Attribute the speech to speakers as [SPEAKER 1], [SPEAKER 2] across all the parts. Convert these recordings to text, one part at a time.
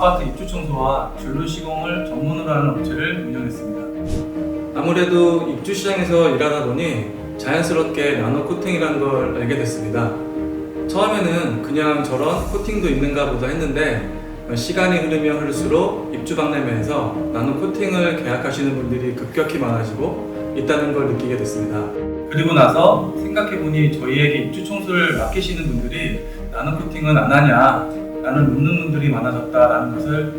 [SPEAKER 1] 아파트 입주 청소와 진로 시공을 전문으로 하는 업체를 운영했습니다.
[SPEAKER 2] 아무래도 입주 시장에서 일하다 보니 자연스럽게 나노 코팅이라는 걸 알게 됐습니다. 처음에는 그냥 저런 코팅도 있는가 보다 했는데 시간이 흐르면 흐를수록 입주 박람회에서 나노 코팅을 계약하시는 분들이 급격히 많아지고 있다는 걸 느끼게 됐습니다.
[SPEAKER 1] 그리고 나서 생각해보니 저희에게 입주 청소를 맡기시는 분들이 나노 코팅은 안 하냐 라는 묻는 분들이 많아졌다라는 것을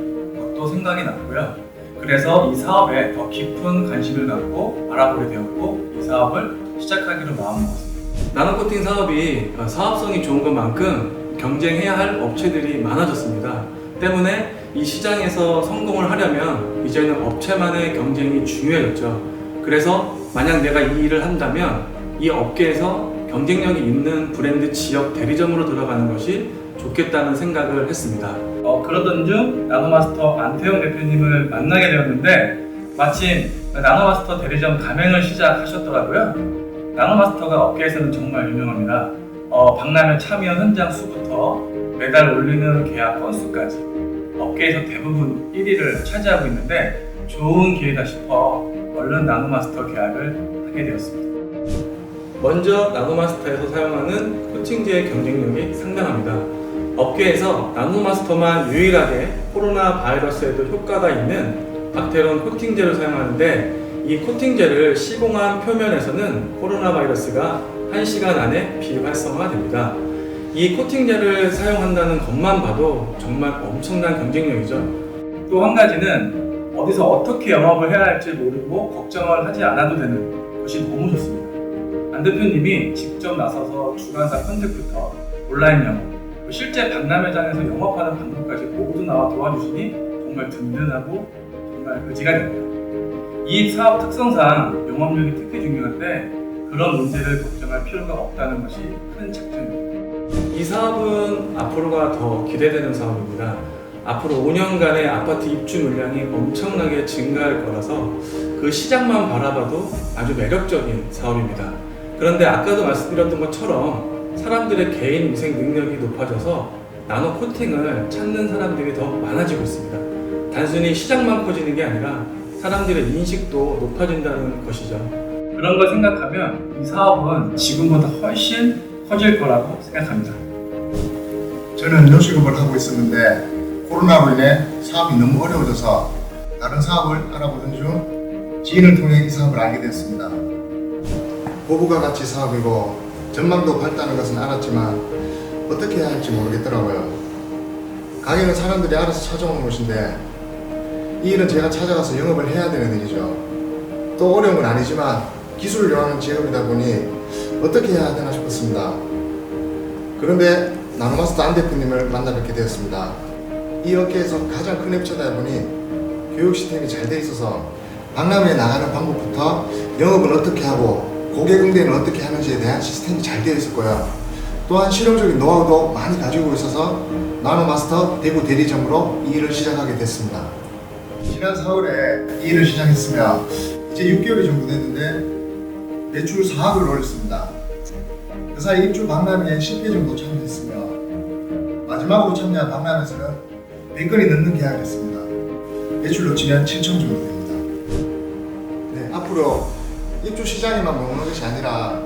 [SPEAKER 1] 또 생각이 났고요. 그래서 이 사업에 더 깊은 관심을 갖고 알아보게 되었고 이 사업을 시작하기로 마음먹었습니다.
[SPEAKER 2] 나노 코팅 사업이 사업성이 좋은 것만큼 경쟁해야 할 업체들이 많아졌습니다. 때문에 이 시장에서 성공을 하려면 이제는 업체만의 경쟁이 중요해졌죠. 그래서 만약 내가 이 일을 한다면 이 업계에서 경쟁력이 있는 브랜드 지역 대리점으로 들어가는 것이 좋겠다는 생각을 했습니다.
[SPEAKER 1] 그러던 중 나노마스터 안태영 대표님을 만나게 되었는데 마침 나노마스터 대리점 가맹을 시작하셨더라고요. 나노마스터가 업계에서는 정말 유명합니다. 박람회 참여 현장 수부터 매달 올리는 계약 건수까지 업계에서 대부분 1위를 차지하고 있는데 좋은 기회다 싶어 얼른 나노마스터 계약을 하게 되었습니다.
[SPEAKER 2] 먼저 나노마스터에서 사용하는 코팅제의 경쟁력이 상당합니다. 업계에서 나노마스터만 유일하게 코로나 바이러스에도 효과가 있는 박테론 코팅제를 사용하는데 이 코팅제를 시공한 표면에서는 코로나 바이러스가 1시간 안에 비활성화됩니다. 이 코팅제를 사용한다는 것만 봐도 정말 엄청난 경쟁력이죠.
[SPEAKER 1] 또 한 가지는 어디서 어떻게 영업을 해야 할지 모르고 걱정을 하지 않아도 되는 것이 너무 좋습니다. 안 대표님이 직접 나서서 주간사 편집부터 온라인 영업, 실제 박람회장에서 영업하는 방법까지 모두 나와 도와주시니 정말 든든하고 정말 의지가 됩니다. 이 사업 특성상 영업력이 특히 중요한데 그런 문제를 걱정할 필요가 없다는 것이 큰 장점입니다.
[SPEAKER 2] 이 사업은 앞으로가 더 기대되는 사업입니다. 앞으로 5년간의 아파트 입주 물량이 엄청나게 증가할 거라서 그 시장만 바라봐도 아주 매력적인 사업입니다. 그런데 아까도 말씀드렸던 것처럼 사람들의 개인 위생 능력이 높아져서 나노 코팅을 찾는 사람들이 더 많아지고 있습니다. 단순히 시장만 커지는 게 아니라 사람들의 인식도 높아진다는 것이죠.
[SPEAKER 1] 그런 걸 생각하면 이 사업은 지금보다 훨씬 커질 거라고 생각합니다.
[SPEAKER 3] 저는 요식업을 하고 있었는데 코로나로 인해 사업이 너무 어려워져서 다른 사업을 알아보던 중 지인을 통해 이 사업을 알게 됐습니다. 부부가 같이 사업이고 전망도 밝다는 것은 알았지만 어떻게 해야 할지 모르겠더라고요. 가게는 사람들이 알아서 찾아오는 곳인데 이 일은 제가 찾아가서 영업을 해야 되는 일이죠. 또 어려운 건 아니지만 기술을 요하는 직업이다 보니 어떻게 해야 되나 싶었습니다. 그런데 나노마스터 안 대표님을 만나 뵙게 되었습니다. 이 업계에서 가장 큰 업체다 보니 교육 시스템이 잘 돼 있어서 박람회에 나가는 방법부터 영업은 어떻게 하고 고객 응대는 어떻게 하는지에 대한 시스템이 잘 되어 있을 거야. 또한 실용적인 노하우도 많이 가지고 있어서 나노마스터 대구 대리점으로 이 일을 시작하게 됐습니다. 지난 4월에 이 일을 시작했으며 이제 6개월이 정도 됐는데 매출 4억을 올렸습니다. 그 사이 입주 박람회에 10회 정도 참여했으며 마지막으로 참여한 박람회에서는 100건이 넘는 계약을 했습니다. 매출로 치면 7천 정도 됩니다. 네, 앞으로 입주 시장에만 머무는 것이 아니라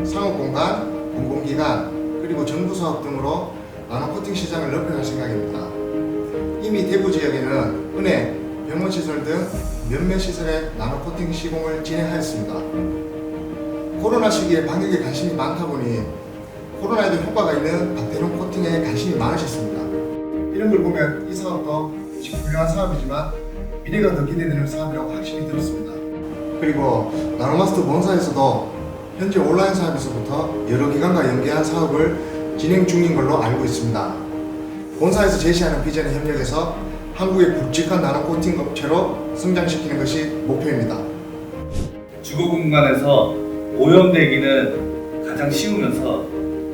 [SPEAKER 3] 상업공간, 공공기관, 그리고 정부 사업 등으로 나노 코팅 시장을 넓혀갈 생각입니다. 이미 대구 지역에는 은행, 병원시설 등 몇몇 시설에 나노 코팅 시공을 진행하였습니다. 코로나 시기에 방역에 관심이 많다 보니 코로나에도 효과가 있는 박테론 코팅에 관심이 많으셨습니다. 이런 걸 보면 이 사업도 지금 훌륭한 사업이지만 미래가 더 기대되는 사업이라고 확실히 들었습니다. 그리고 나노마스터 본사에서도 현재 온라인 사업에서부터 여러 기관과 연계한 사업을 진행 중인 걸로 알고 있습니다. 본사에서 제시하는 비전에 협력해서 한국의 굵직한 나노 코팅 업체로 성장시키는 것이 목표입니다.
[SPEAKER 4] 주거 공간에서 오염되기는 가장 쉬우면서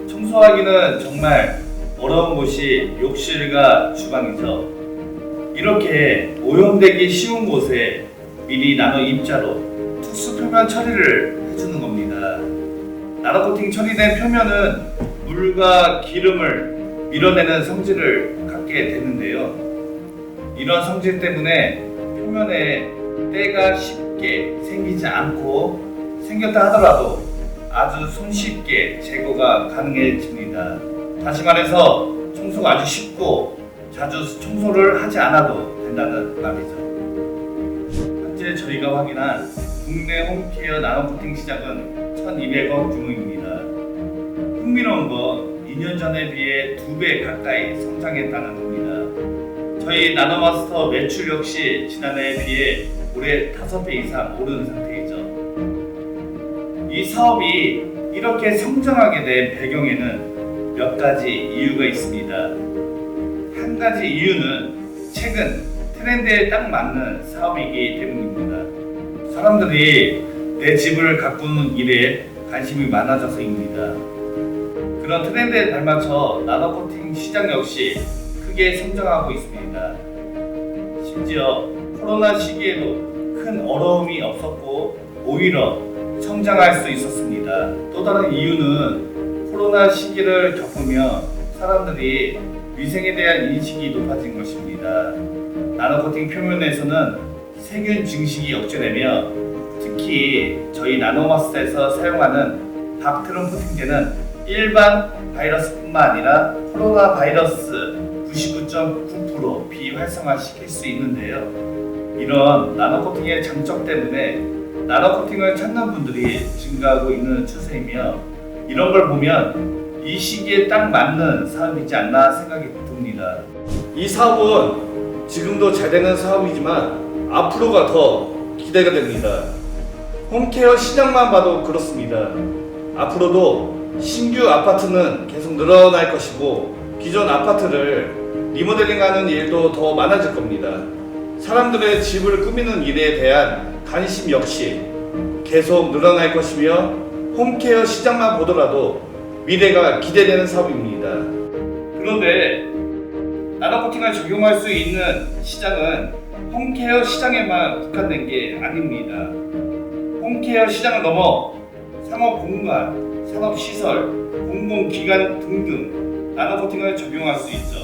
[SPEAKER 4] 청소하기는 정말 어려운 곳이 욕실과 주방이죠. 이렇게 오염되기 쉬운 곳에 미리 나노 입자로 특수 표면 처리를 해주는 겁니다. 나노 코팅 처리된 표면은 물과 기름을 밀어내는 성질을 갖게 되는데요. 이런 성질 때문에 표면에 때가 쉽게 생기지 않고 생겼다 하더라도 아주 손쉽게 제거가 가능해집니다. 다시 말해서 청소가 아주 쉽고 자주 청소를 하지 않아도 된다는 말이죠. 현재 저희가 확인한 국내 홈케어 나노코팅 시장은 1,200억 규모입니다. 흥미로운 건 2년 전에 비해 2배 가까이 성장했다는 겁니다. 저희 나노마스터 매출 역시 지난해에 비해 올해 5배 이상 오른 상태이죠. 이 사업이 이렇게 성장하게 된 배경에는 몇 가지 이유가 있습니다. 한 가지 이유는 최근 트렌드에 딱 맞는 사업이기 때문입니다. 사람들이 내 집을 가꾸는 일에 관심이 많아져서입니다. 그런 트렌드에 발맞춰 나노코팅 시장 역시 크게 성장하고 있습니다. 심지어 코로나 시기에도 큰 어려움이 없었고 오히려 성장할 수 있었습니다. 또 다른 이유는 코로나 시기를 겪으며 사람들이 위생에 대한 인식이 높아진 것입니다. 나노코팅 표면에서는 세균 증식이 억제되며 특히 저희 나노마스터에서 사용하는 박테론 코팅제는 일반 바이러스뿐만 아니라 코로나 바이러스 99.9% 비활성화시킬 수 있는데요. 이런 나노코팅의 장점 때문에 나노코팅을 찾는 분들이 증가하고 있는 추세이며 이런 걸 보면 이 시기에 딱 맞는 사업이지 않나 생각이 듭니다.
[SPEAKER 5] 이 사업은 지금도 잘 되는 사업이지만 앞으로가 더 기대가 됩니다. 홈케어 시장만 봐도 그렇습니다. 앞으로도 신규 아파트는 계속 늘어날 것이고 기존 아파트를 리모델링하는 일도 더 많아질 겁니다. 사람들의 집을 꾸미는 일에 대한 관심 역시 계속 늘어날 것이며 홈케어 시장만 보더라도 미래가 기대되는 사업입니다.
[SPEAKER 4] 그런데 나노코팅을 적용할 수 있는 시장은 홈케어 시장에만 국한된 게 아닙니다. 홈케어 시장을 넘어 상업공간, 산업시설, 공공기관 등등 나노코팅을 적용할 수 있죠.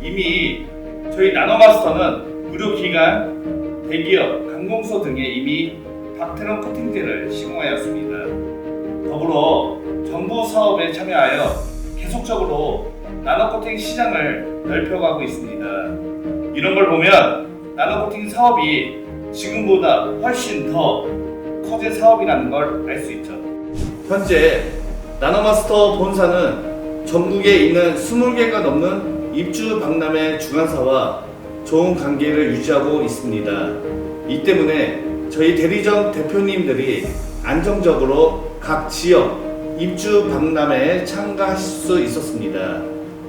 [SPEAKER 4] 이미 저희 나노마스터는 의료기관, 대기업, 관공서 등에 이미 박테론 코팅제를 시공하였습니다. 더불어 정부 사업에 참여하여 계속적으로 나노코팅 시장을 넓혀가고 있습니다. 이런 걸 보면 나노코팅 사업이 지금보다 훨씬 더 커질 사업이라는 걸 알 수 있죠.
[SPEAKER 5] 현재 나노마스터 본사는 전국에 있는 20개가 넘는 입주 박람회 주관사와 좋은 관계를 유지하고 있습니다. 이 때문에 저희 대리점 대표님들이 안정적으로 각 지역 입주 박람회에 참가하실 수 있었습니다.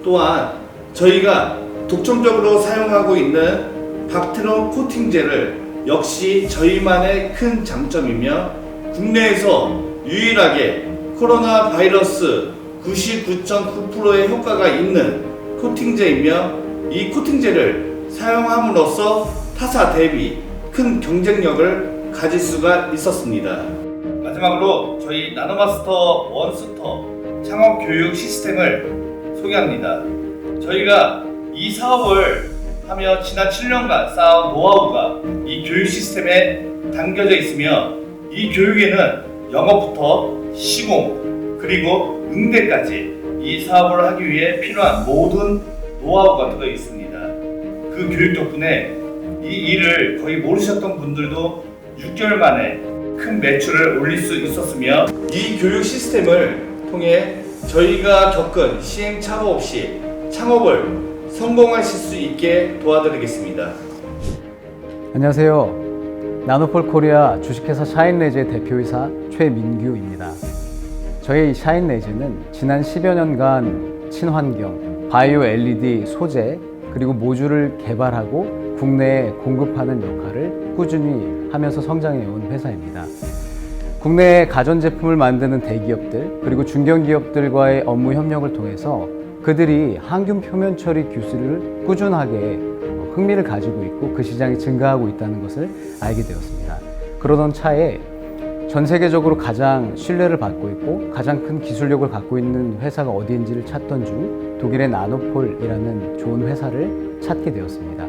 [SPEAKER 5] 또한 저희가 독점적으로 사용하고 있는 박테론 코팅제를 역시 저희만의 큰 장점이며 국내에서 유일하게 코로나 바이러스 99.9%의 효과가 있는 코팅제이며 이 코팅제를 사용함으로써 타사 대비 큰 경쟁력을 가질 수가 있었습니다.
[SPEAKER 4] 마지막으로 저희 나노마스터 원스톱 창업 교육 시스템을 소개합니다. 저희가 이 사업을 하며 지난 7년간 쌓아온 노하우가 이 교육 시스템에 담겨져 있으며 이 교육에는 영업부터 시공 그리고 응대까지 이 사업을 하기 위해 필요한 모든 노하우가 들어 있습니다. 그 교육 덕분에 이 일을 거의 모르셨던 분들도 6개월 만에 큰 매출을 올릴 수 있었으며
[SPEAKER 5] 이 교육 시스템을 통해 저희가 겪은 시행착오 없이 창업을 성공하실 수 있게 도와드리겠습니다.
[SPEAKER 6] 안녕하세요. 나노폴 코리아 주식회사 샤인레즈의 대표이사 최민규입니다. 저희 샤인레즈는 지난 10여 년간 친환경, 바이오 LED 소재, 그리고 모듈을 개발하고 국내에 공급하는 역할을 꾸준히 하면서 성장해온 회사입니다. 국내에 가전제품을 만드는 대기업들, 그리고 중견기업들과의 업무 협력을 통해서 그들이 항균 표면 처리 기술을 꾸준하게 흥미를 가지고 있고 그 시장이 증가하고 있다는 것을 알게 되었습니다. 그러던 차에 전 세계적으로 가장 신뢰를 받고 있고 가장 큰 기술력을 갖고 있는 회사가 어디인지를 찾던 중 독일의 나노폴이라는 좋은 회사를 찾게 되었습니다.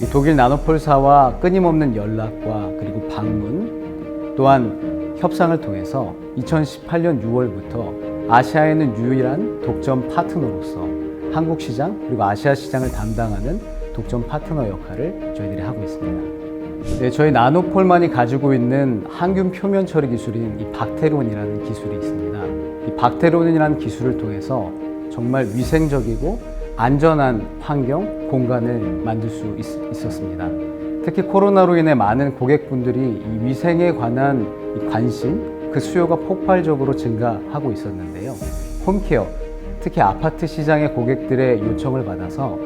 [SPEAKER 6] 이 독일 나노폴사와 끊임없는 연락과 그리고 방문 또한 협상을 통해서 2018년 6월부터 아시아에는 유일한 독점 파트너로서 한국 시장 그리고 아시아 시장을 담당하는 독점 파트너 역할을 저희들이 하고 있습니다. 네, 저희 나노폴만이 가지고 있는 항균 표면 처리 기술인 이 박테론이라는 기술이 있습니다. 이 박테론이라는 기술을 통해서 정말 위생적이고 안전한 환경, 공간을 만들 수 있었습니다. 특히 코로나로 인해 많은 고객분들이 이 위생에 관한 이 관심, 그 수요가 폭발적으로 증가하고 있었는데요. 홈케어, 특히 아파트 시장의 고객들의 요청을 받아서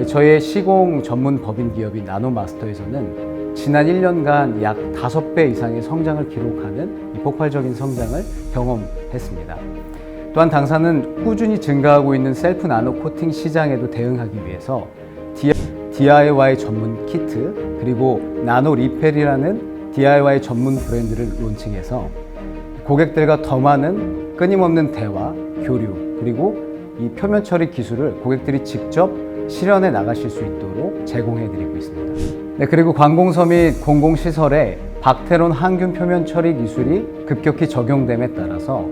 [SPEAKER 6] 저희의 시공 전문 법인 기업인 나노마스터에서는 지난 1년간 약 5배 이상의 성장을 기록하는 이 폭발적인 성장을 경험했습니다. 또한 당사는 꾸준히 증가하고 있는 셀프 나노 코팅 시장에도 대응하기 위해서 DIY 전문 키트 그리고 나노 리펠이라는 DIY 전문 브랜드를 론칭해서 고객들과 더 많은 끊임없는 대화, 교류 그리고 이 표면 처리 기술을 고객들이 직접 실현해 나가실 수 있도록 제공해 드리고 있습니다. 네, 그리고 관공서 및 공공시설에 박테론 항균 표면 처리 기술이 급격히 적용됨에 따라서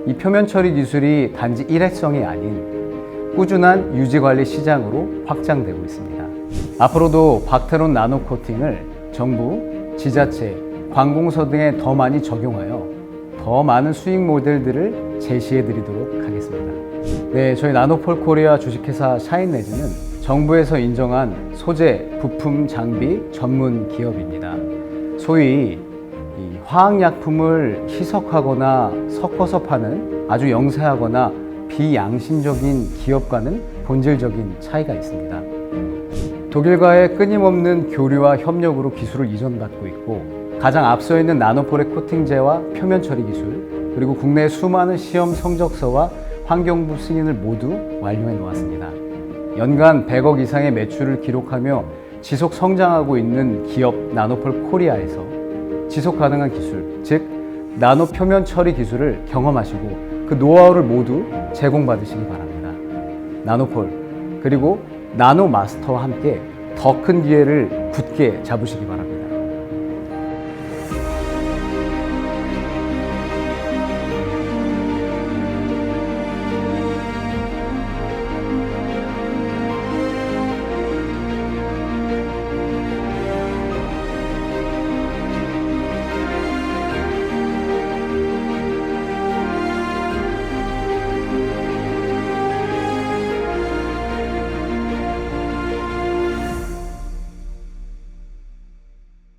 [SPEAKER 6] 이 표면 처리 기술이 단지 일회성이 아닌 꾸준한 유지관리 시장으로 확장되고 있습니다. 앞으로도 박테론 나노 코팅을 정부, 지자체, 관공서 등에 더 많이 적용하여 더 많은 수익 모델들을 제시해 드리도록 하겠습니다. 네, 저희 나노폴 코리아 주식회사 샤인레즈는 정부에서 인정한 소재, 부품, 장비 전문 기업입니다. 소위 이 화학약품을 희석하거나 섞어서 파는 아주 영세하거나 비양심적인 기업과는 본질적인 차이가 있습니다. 독일과의 끊임없는 교류와 협력으로 기술을 이전받고 있고 가장 앞서 있는 나노폴의 코팅제와 표면 처리 기술 그리고 국내 수많은 시험 성적서와 환경부 승인을 모두 완료해 놓았습니다. 연간 100억 이상의 매출을 기록하며 지속 성장하고 있는 기업 나노폴 코리아에서 지속 가능한 기술, 즉 나노 표면 처리 기술을 경험하시고 그 노하우를 모두 제공받으시기 바랍니다. 나노폴 그리고 나노 마스터와 함께 더 큰 기회를 굳게 잡으시기 바랍니다.